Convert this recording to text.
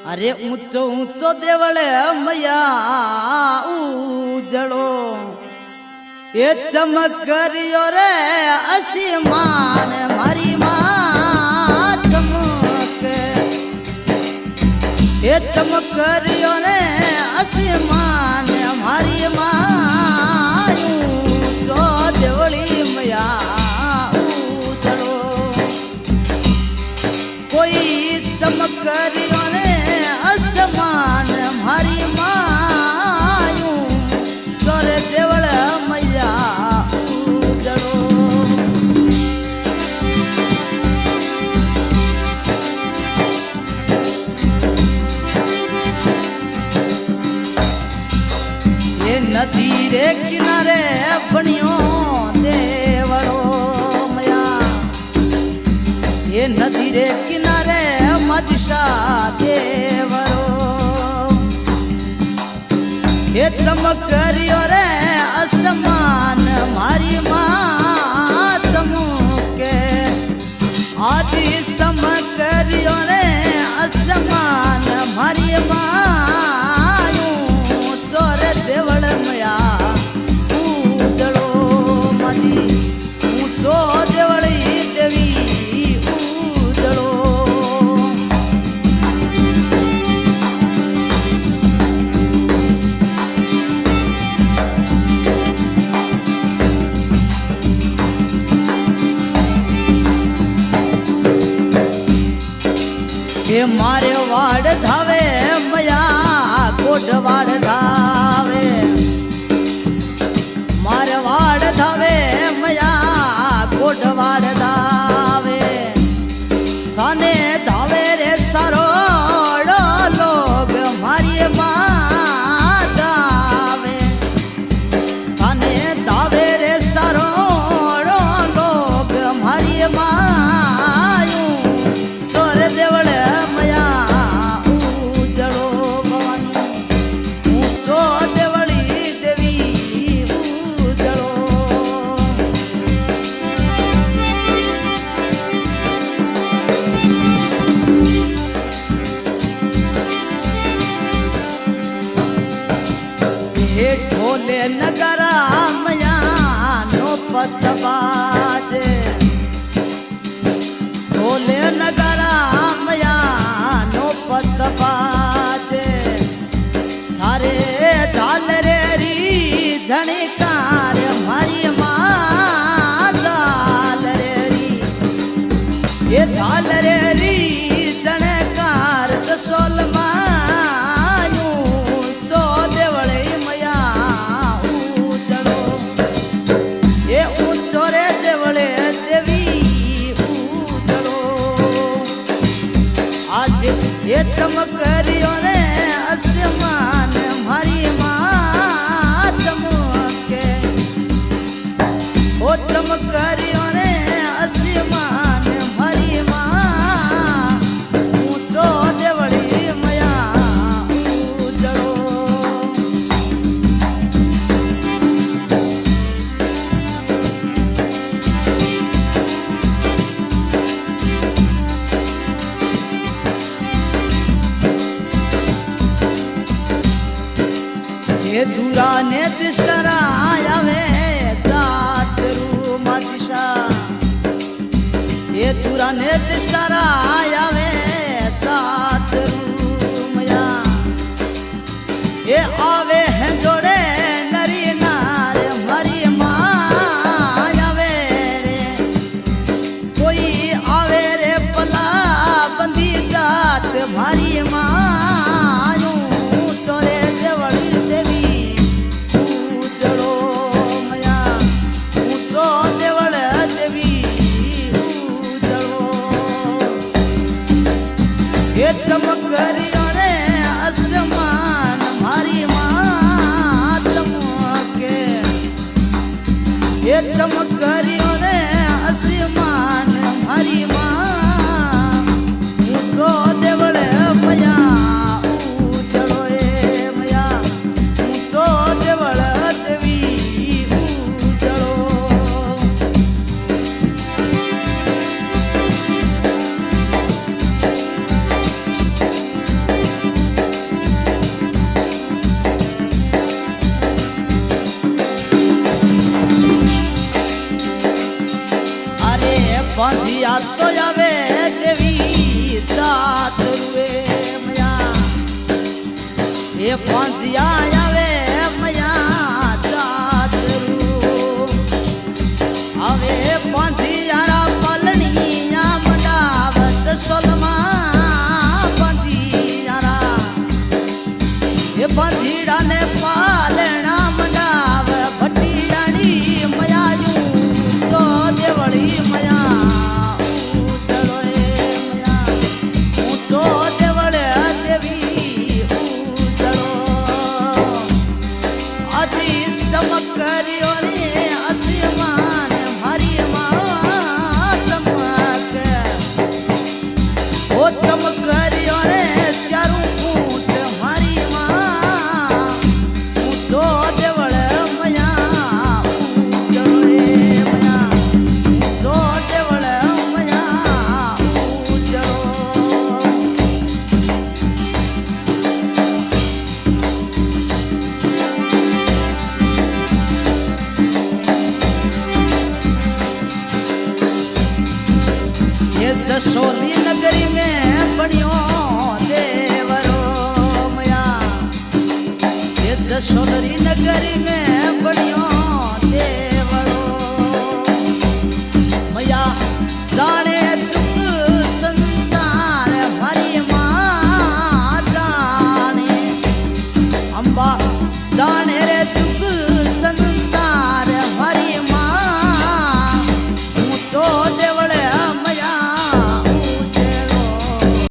अरे ऊंचो ऊंचो देवळे मैया उजड़ो ये चमक करियो रे असी मान मारी मां चमक ये चमक करियो रे असी मान मारी मां तो देवली मैया उजड़ो कोई चमक करियो रे आसमान मारी मायूं तोरे देवल मैया उजड़ो ये नदी रे किनारे बनियो देवड़ो मैया ये नदी रे किनारे मजशा देवरो ये चमक करियो रे आसमान मारी मां चमके आदि चमक करियो रे आसमान मारी मां चोर देवल मैया उजड़ो मदी ऊंचो देवली देवी ये मारे वाड़ धावे मैया कोट वाड़ धावे मारे वाड़ धावे मैया कोट वाड़ धावे साने धावे रे सारो लोग मारी मां धावे साने धावे रे सारो लोग मारी मां तोरे देवल ढोले नगरा मैया नो पत बाजे ढोले नगरा मैया नो पत बाजे सारे झाल रे री झणकार मारी मां झाल रे री ये झाल रे री झणकार जसोल मायूं चो देवळे ये चमक करियो रे आसमान मारी मां चमके ओ चमक करियो रे आसमान मारी मां ऊंचो देवली मैया उजड़ो ये दूरा ने दिशरा आवे दातरू मदिशा ये दूरा ने दिशरा आवे दातरू मैया ये आवे हैं जोड़े नरी नार मारी मां आवे रे कोई आवे रे पला बंदी जात मारी मां ये चमक करियो रे आसमान मारी मां चमके ये चमक करियो रे आसमान मारी मां ऊंचो देवळे मैया उजड़ो ए मैया ऊंचो देवळ देवी उजड़ो ચમક